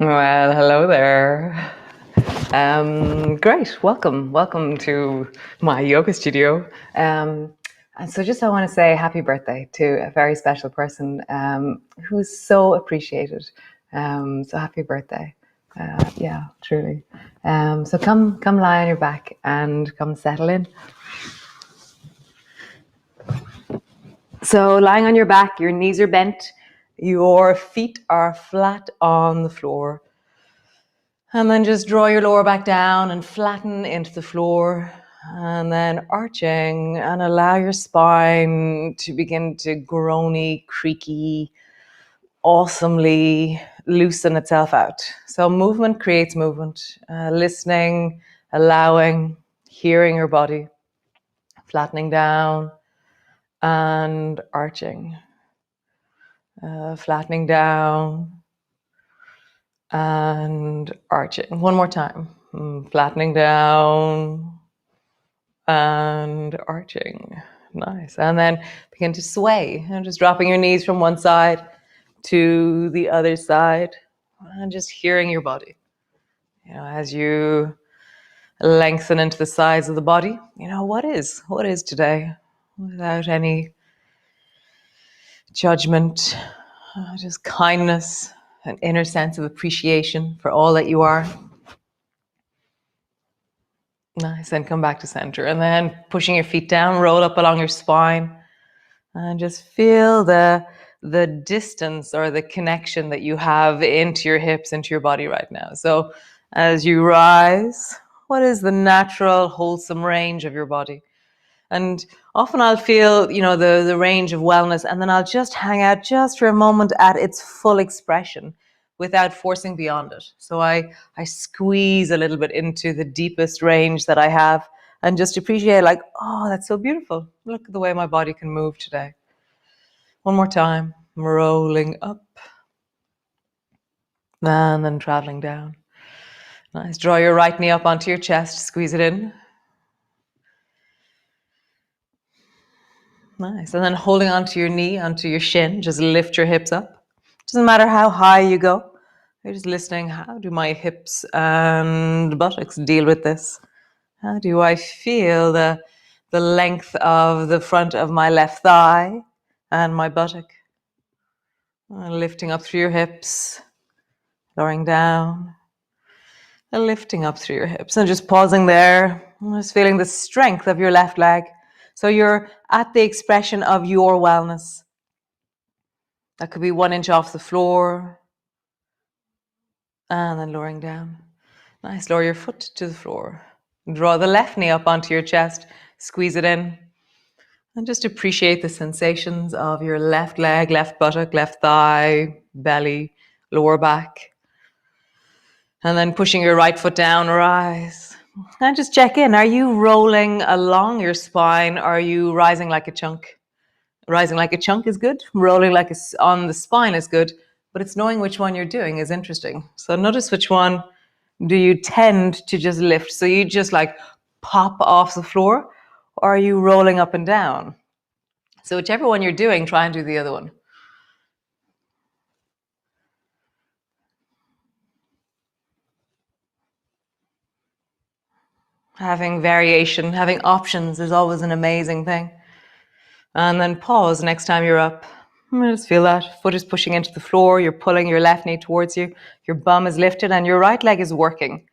Well, hello there. Great. Welcome to my yoga studio. And so just I want to say happy birthday to a very special person who's so appreciated. So happy birthday. Yeah, truly. So come lie on your back and come settle in. So lying on your back, your knees are bent, your feet are flat on the floor. And then just draw your lower back down and flatten into the floor. And then arching and allow your spine to begin to groany, creaky, awesomely loosen itself out. So movement creates movement. Listening, allowing, hearing your body, flattening down and arching. Flattening down and arching. One more time. Flattening down and arching. Nice. And then begin to sway and just dropping your knees from one side to the other side and just hearing your body. As you lengthen into the sides of the body, what is today without any judgment, just kindness, an inner sense of appreciation for all that you are. Nice, and come back to center. And then pushing your feet down, roll up along your spine. And just feel the distance or the connection that you have into your hips, into your body right now. So as you rise, what is the natural, wholesome range of your body? And often I'll feel, the range of wellness, and then I'll just hang out just for a moment at its full expression without forcing beyond it. So I squeeze a little bit into the deepest range that I have and just appreciate, like, oh, that's so beautiful. Look at the way my body can move today. One more time, rolling up and then traveling down. Nice. Draw your right knee up onto your chest, squeeze it in. Nice. And then holding onto your knee, onto your shin, just lift your hips up. Doesn't matter how high you go. You're just listening. How do my hips and buttocks deal with this? How do I feel the length of the front of my left thigh and my buttock? Lifting up through your hips, lowering down, and lifting up through your hips, and just pausing there, just feeling the strength of your left leg. So you're at the expression of your wellness. That could be 1 inch off the floor, and then lowering down. Nice. Lower your foot to the floor. Draw the left knee up onto your chest, squeeze it in, and just appreciate the sensations of your left leg, left buttock, left thigh, belly, lower back. And then pushing your right foot down, rise. And just check in. Are you rolling along your spine? Are you rising like a chunk? Rising like a chunk is good. Rolling like on the spine is good. But it's knowing which one you're doing is interesting. So notice which one do you tend to just lift. So you just like pop off the floor, or are you rolling up and down? So whichever one you're doing, try and do the other one. Having variation, having options is always an amazing thing. And then pause next time you're up. Just feel that. Foot is pushing into the floor. You're pulling your left knee towards you. Your bum is lifted and your right leg is working.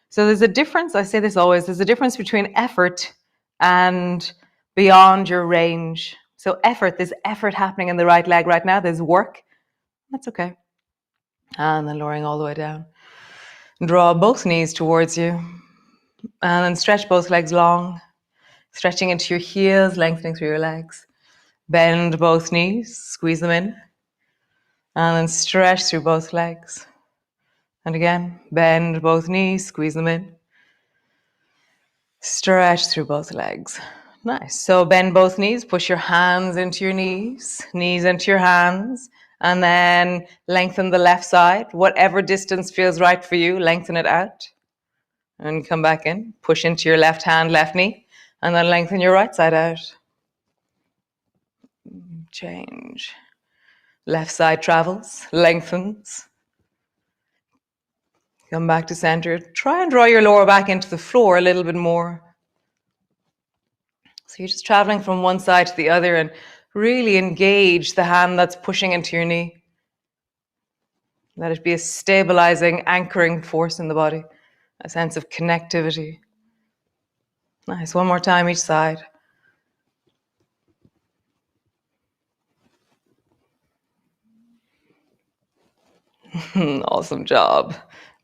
So there's a difference. I say this always. There's a difference between effort and beyond your range. So there's effort happening in the right leg right now. There's work. That's okay. And then lowering all the way down. Draw both knees towards you. And then stretch both legs long. Stretching into your heels, lengthening through your legs. Bend both knees, squeeze them in. And then stretch through both legs. And again, bend both knees, squeeze them in. Stretch through both legs. Nice. So bend both knees, push your hands into your knees into your hands, and then lengthen the left side. Whatever distance feels right for you, lengthen it out. And come back in, push into your left hand, left knee, and then lengthen your right side out. Change. Left side travels, lengthens. Come back to center. Try and draw your lower back into the floor a little bit more. So you're just traveling from one side to the other and really engage the hand that's pushing into your knee. Let it be a stabilizing, anchoring force in the body, a sense of connectivity. Nice. One more time each side. Awesome job.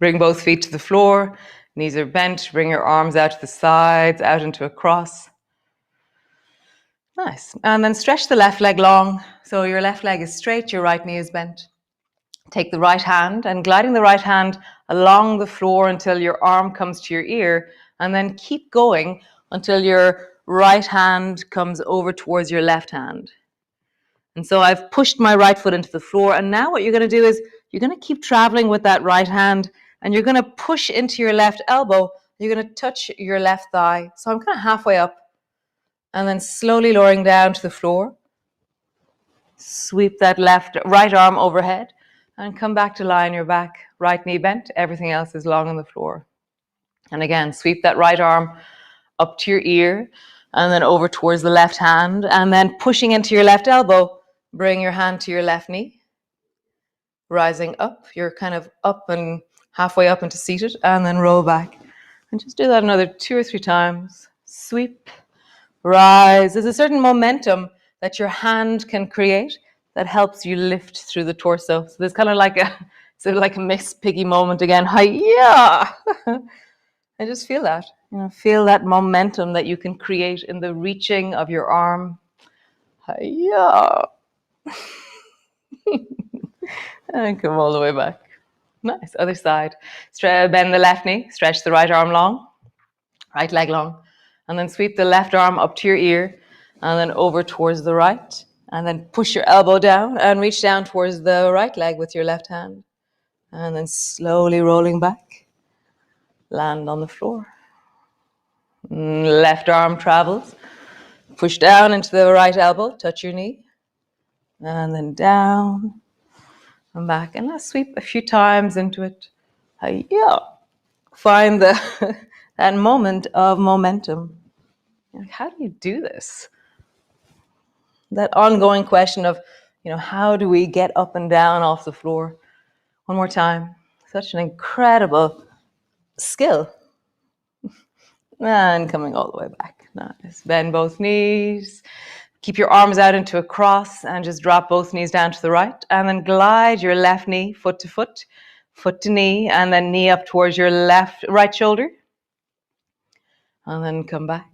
Bring both feet to the floor. Knees are bent. Bring your arms out to the sides, out into a cross. Nice. And then stretch the left leg long. So your left leg is straight, your right knee is bent. Take the right hand and gliding the right hand along the floor until your arm comes to your ear, and then keep going until your right hand comes over towards your left hand. And so I've pushed my right foot into the floor, and now what you're going to do is you're going to keep traveling with that right hand, and you're going to push into your left elbow. You're going to touch your left thigh. So I'm kind of halfway up, and then slowly lowering down to the floor. Sweep that right arm overhead and come back to lie on your back. Right knee bent, everything else is long on the floor. And again, sweep that right arm up to your ear and then over towards the left hand, and then pushing into your left elbow, bring your hand to your left knee. Rising up, you're kind of up and halfway up into seated, and then roll back. And just do that another 2 or 3 times. Sweep, rise. There's a certain momentum that your hand can create that helps you lift through the torso. So there's kind of like a Miss Piggy moment again. Hi-ya! I just feel that. Feel that momentum that you can create in the reaching of your arm. Hi-ya! And come all the way back. Nice. Other side. Bend the left knee. Stretch the right arm long. Right leg long. And then sweep the left arm up to your ear and then over towards the right. And then push your elbow down and reach down towards the right leg with your left hand. And then slowly rolling back. Land on the floor. Left arm travels. Push down into the right elbow. Touch your knee. And then down. And back. And let's sweep a few times into it. Yeah. Find that moment of momentum. How do you do this? That ongoing question of, how do we get up and down off the floor? One more time. Such an incredible skill. And coming all the way back. Nice. Bend both knees. Keep your arms out into a cross and just drop both knees down to the right. And then glide your left knee, foot to foot, foot to knee, and then knee up towards your right shoulder. And then come back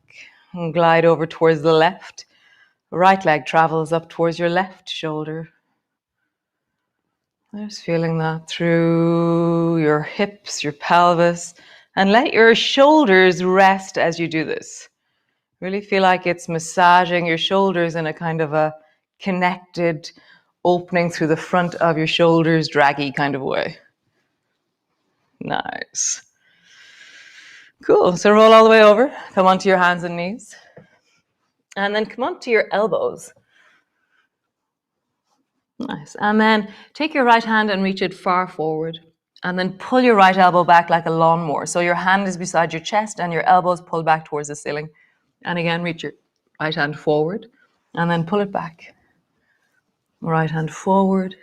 and glide over towards the left. Right leg travels up towards your left shoulder. Just feeling that through your hips, your pelvis, and let your shoulders rest as you do this. Really feel like it's massaging your shoulders in a kind of a connected opening through the front of your shoulders, draggy kind of way. Nice. Cool. So roll all the way over. Come onto your hands and knees. And then come onto your elbows. Nice. And then take your right hand and reach it far forward. And then pull your right elbow back like a lawnmower. So your hand is beside your chest and your elbows pulled back towards the ceiling. And again, reach your right hand forward and then pull it back. Right hand forward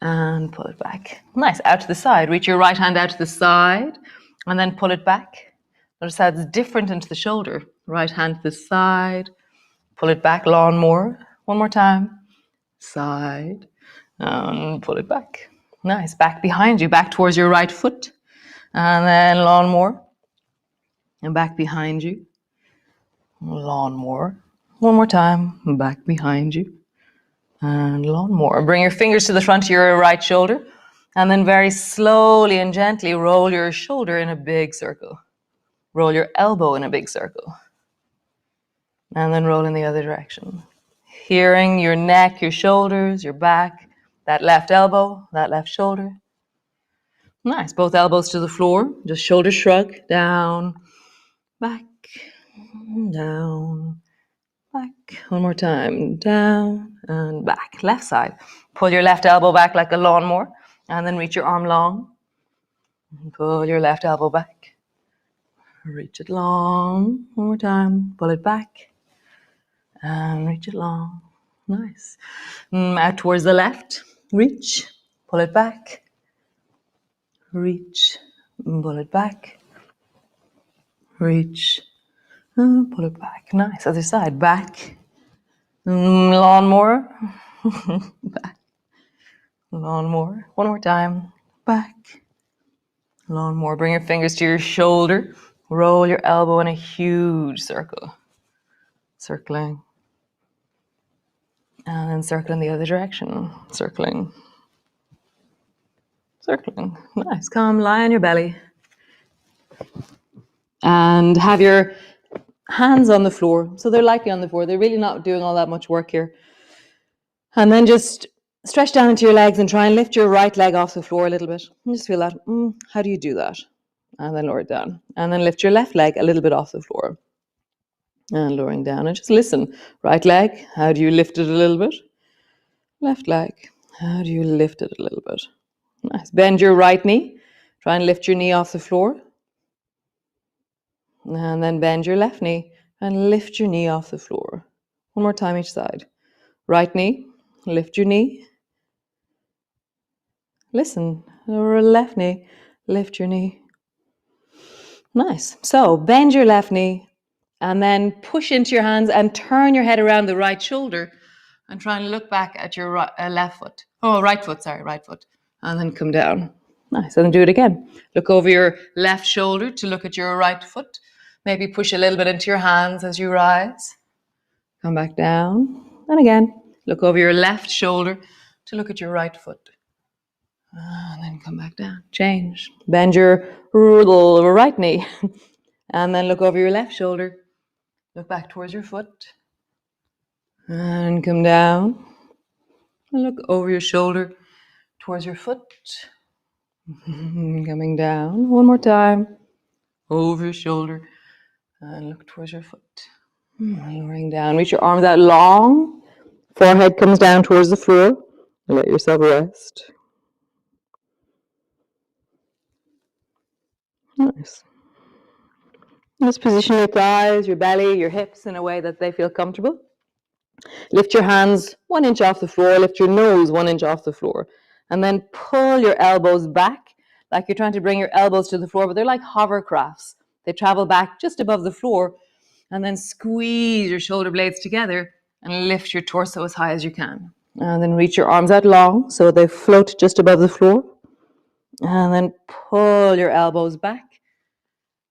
and pull it back. Nice. Out to the side. Reach your right hand out to the side and then pull it back. Notice how it's different into the shoulder. Right hand to the side. Pull it back, lawnmower. One more time. Side, and pull it back. Nice. Back behind you, back towards your right foot. And then lawnmower. And back behind you. Lawnmower. One more time. Back behind you. And lawnmower. Bring your fingers to the front of your right shoulder. And then very slowly and gently roll your shoulder in a big circle. Roll your elbow in a big circle. And then roll in the other direction. Hearing your neck, your shoulders, your back, that left elbow, that left shoulder. Nice. Both elbows to the floor. Just shoulder shrug. Down, back, down, back. One more time. Down and back. Left side. Pull your left elbow back like a lawnmower and then reach your arm long. Pull your left elbow back. Reach it long. One more time. Pull it back. And reach it long. Nice. Out towards the left. Reach. Pull it back. Reach. Pull it back. Reach. Pull it back. Nice. Other side. Back. Lawnmower. Back. Lawnmower. One more time. Back. Lawnmower. Bring your fingers to your shoulder. Roll your elbow in a huge circle. Circling. And then circle in the other direction. Circling. Circling. Nice. Come, lie on your belly. And have your hands on the floor. So they're lightly on the floor. They're really not doing all that much work here. And then just stretch down into your legs and try and lift your right leg off the floor a little bit. And just feel that. How do you do that? And then lower it down. And then lift your left leg a little bit off the floor. And lowering down. And just listen. Right leg, how do you lift it a little bit? Left leg, how do you lift it a little bit? Nice. Bend your right knee. Try and lift your knee off the floor. And then bend your left knee and lift your knee off the floor. One more time each side. Right knee, lift your knee. Listen. Or left knee, lift your knee. Nice. So bend your left knee and then push into your hands and turn your head around the right shoulder and try and look back at your left foot. Oh, right foot, sorry, right foot. And then come down. Nice. And then do it again. Look over your left shoulder to look at your right foot. Maybe push a little bit into your hands as you rise. Come back down. And again, look over your left shoulder to look at your right foot. And then come back down. Change. Bend your right knee. And then look over your left shoulder. Look back towards your foot. And come down. And look over your shoulder towards your foot. Coming down. One more time. Over your shoulder. And look towards your foot. Lowering down. Reach your arms out long. Forehead comes down towards the floor. And let yourself rest. Nice. Just position your thighs, your belly, your hips in a way that they feel comfortable. Lift your hands 1 inch off the floor. Lift your nose 1 inch off the floor. And then pull your elbows back like you're trying to bring your elbows to the floor, but they're like hovercrafts. They travel back just above the floor. And then squeeze your shoulder blades together and lift your torso as high as you can. And then reach your arms out long so they float just above the floor. And then pull your elbows back,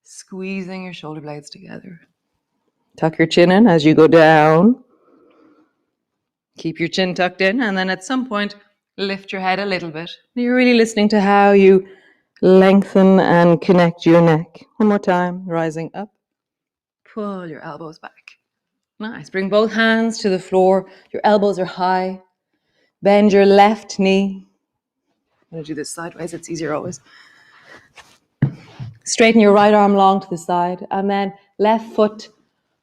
squeezing your shoulder blades together. Tuck your chin in as you go down. Keep your chin tucked in, and then at some point, lift your head a little bit. You're really listening to how you lengthen and connect your neck. One more time, rising up. Pull your elbows back. Nice. Bring both hands to the floor. Your elbows are high. Bend your left knee. I'm going to do this sideways. It's easier always. Straighten your right arm long to the side, and then left foot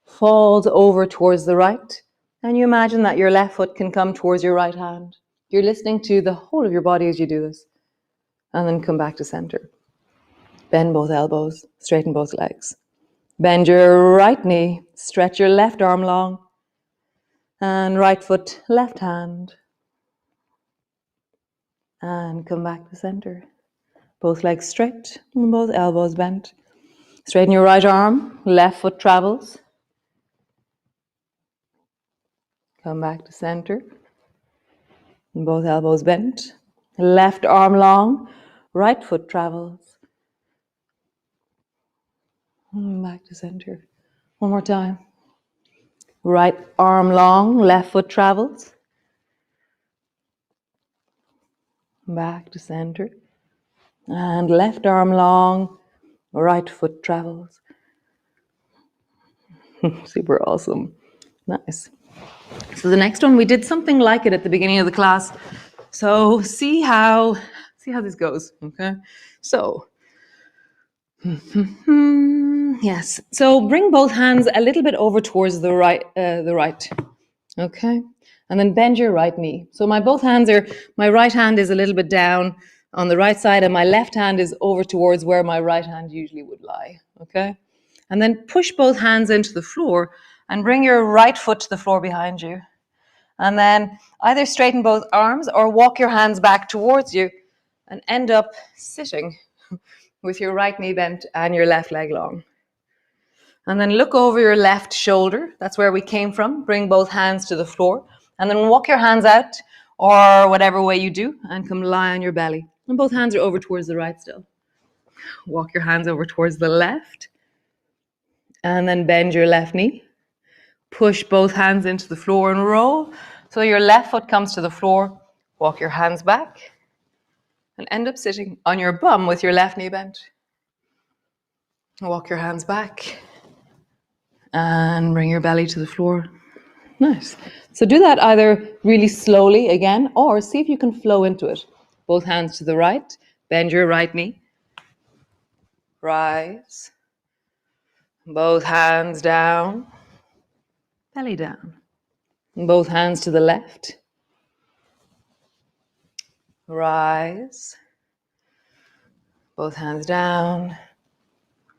falls over towards the right. And you imagine that your left foot can come towards your right hand. You're listening to the whole of your body as you do this. And then come back to center. Bend both elbows, straighten both legs. Bend your right knee, stretch your left arm long. And right foot, left hand. And come back to center. Both legs straight and both elbows bent. Straighten your right arm, left foot travels. Come back to center. And both elbows bent. Left arm long, right foot travels. And back to center. One more time. Right arm long, left foot travels. Back to center. And left arm long, right foot travels. Super awesome. Nice. So the next one, we did something like it at the beginning of the class. So see how this goes, okay? So, yes. So bring both hands a little bit over towards the right, okay? And then bend your right knee. So my right hand is a little bit down on the right side, and my left hand is over towards where my right hand usually would lie, okay? And then push both hands into the floor and bring your right foot to the floor behind you. And then either straighten both arms or walk your hands back towards you and end up sitting with your right knee bent and your left leg long. And then look over your left shoulder. That's where we came from. Bring both hands to the floor. And then walk your hands out, or whatever way you do, and come lie on your belly. And both hands are over towards the right still. Walk your hands over towards the left. And then bend your left knee. Push both hands into the floor and roll. So your left foot comes to the floor. Walk your hands back. And end up sitting on your bum with your left knee bent. Walk your hands back. And bring your belly to the floor. Nice. So do that either really slowly again, or see if you can flow into it. Both hands to the right. Bend your right knee. Rise. Both hands down. Belly down. Both hands to the left. Rise. Both hands down.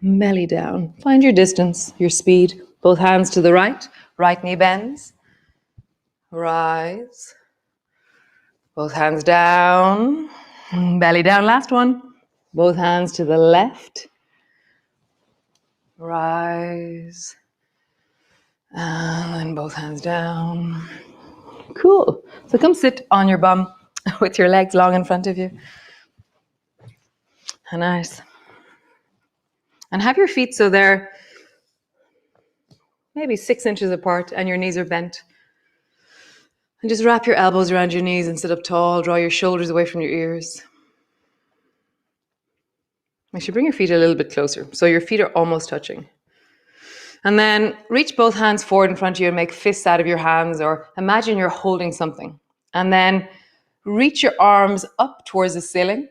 Belly down. Find your distance, your speed. Both hands to the right. Right knee bends. Rise. Both hands down. Belly down. Last one. Both hands to the left. Rise. And then both hands down. Cool. So come sit on your bum with your legs long in front of you. Nice. And have your feet so they're maybe 6 inches apart and your knees are bent. And just wrap your elbows around your knees and sit up tall. Draw your shoulders away from your ears. You should bring your feet a little bit closer so your feet are almost touching. And then reach both hands forward in front of you and make fists out of your hands, or imagine you're holding something. And then reach your arms up towards the ceiling.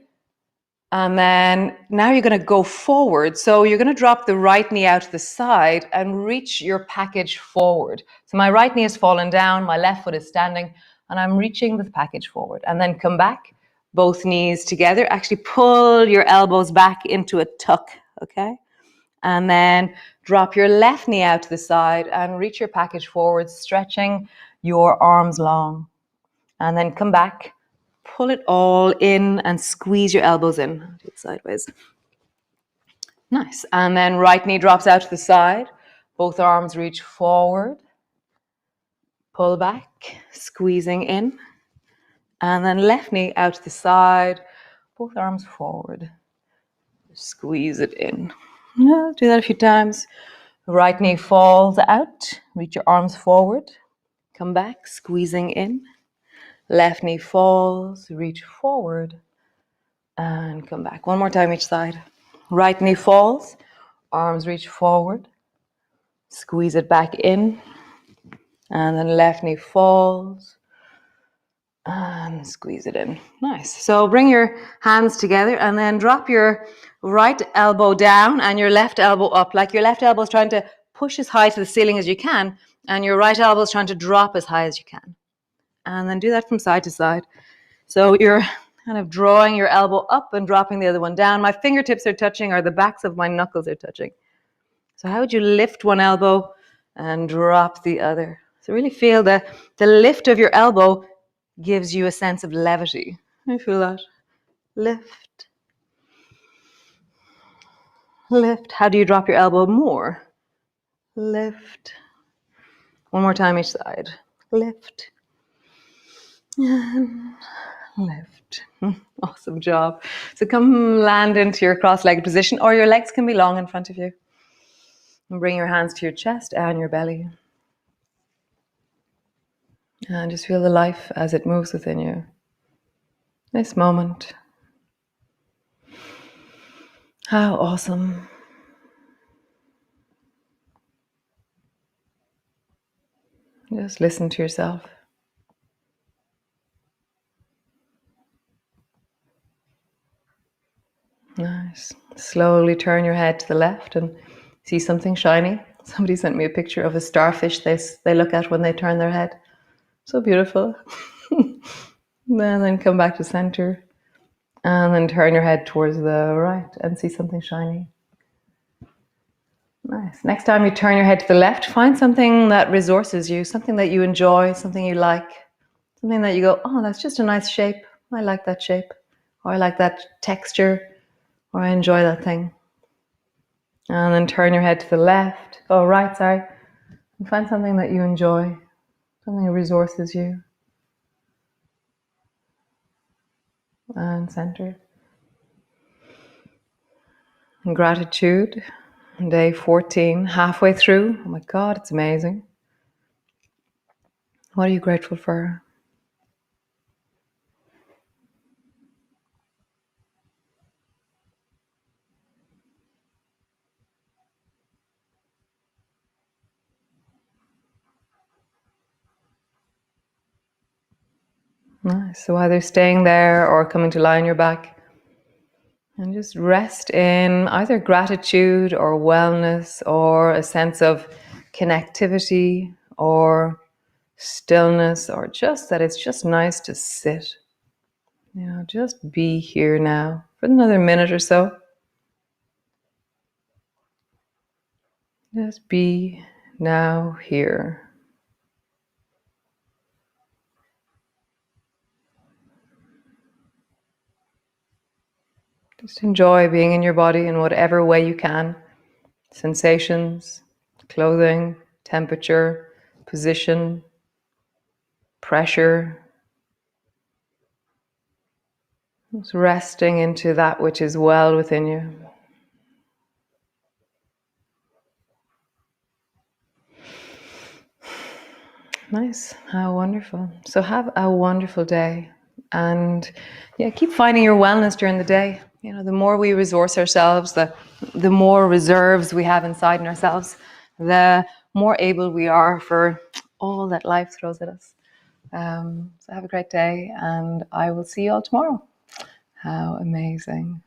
And then now you're going to go forward. So you're going to drop the right knee out to the side and reach your package forward. So my right knee has fallen down, my left foot is standing, and I'm reaching the package forward. And then come back, both knees together. Actually pull your elbows back into a tuck, okay? And then drop your left knee out to the side and reach your package forward, stretching your arms long. And then come back, pull it all in and squeeze your elbows in. Do it sideways. Nice. And then right knee drops out to the side. Both arms reach forward. Pull back, squeezing in. And then left knee out to the side. Both arms forward. Squeeze it in. Do that a few times. Right knee falls out. Reach your arms forward. Come back, squeezing in. Left knee falls. Reach forward. And come back. One more time each side. Right knee falls. Arms reach forward. Squeeze it back in. And then left knee falls. And squeeze it in. Nice. So bring your hands together and then drop your right elbow down and your left elbow up. Like your left elbow is trying to push as high to the ceiling as you can, and your right elbow is trying to drop as high as you can. And then do that from side to side. So you're kind of drawing your elbow up and dropping the other one down. My fingertips are touching, or the backs of my knuckles are touching. So how would you lift one elbow and drop the other? So really feel the lift of your elbow gives you a sense of levity. You feel that? Lift. Lift. How do you drop your elbow more? Lift. One more time each side. Lift. And lift. Awesome job. So come land into your cross-legged position, or your legs can be long in front of you. And bring your hands to your chest and your belly. And just feel the life as it moves within you. This moment. How awesome. Just listen to yourself. Nice. Slowly turn your head to the left and see something shiny. Somebody sent me a picture of a starfish they look at when they turn their head. So beautiful. And then come back to center. And then turn your head towards the right and see something shiny. Nice. Next time you turn your head to the left, find something that resources you, something that you enjoy, something you like, something that you go, oh, that's just a nice shape. I like that shape. Or I like that texture. Or I enjoy that thing. And then turn your head to the left. Oh, right, sorry. And find something that you enjoy, something that resources you. And center. And gratitude. Day 14, halfway through. Oh my God, it's amazing. What are you grateful for? Nice. So either staying there or coming to lie on your back. And just rest in either gratitude or wellness or a sense of connectivity or stillness, or just that it's just nice to sit. Just be here now for another minute or so. Just be now here. Just enjoy being in your body in whatever way you can. Sensations, clothing, temperature, position, pressure. Just resting into that which is well within you. Nice. How wonderful. So have a wonderful day. And keep finding your wellness during the day. The more we resource ourselves, the more reserves we have inside in ourselves, the more able we are for all that life throws at us. So have a great day, and I will see you all tomorrow. How amazing.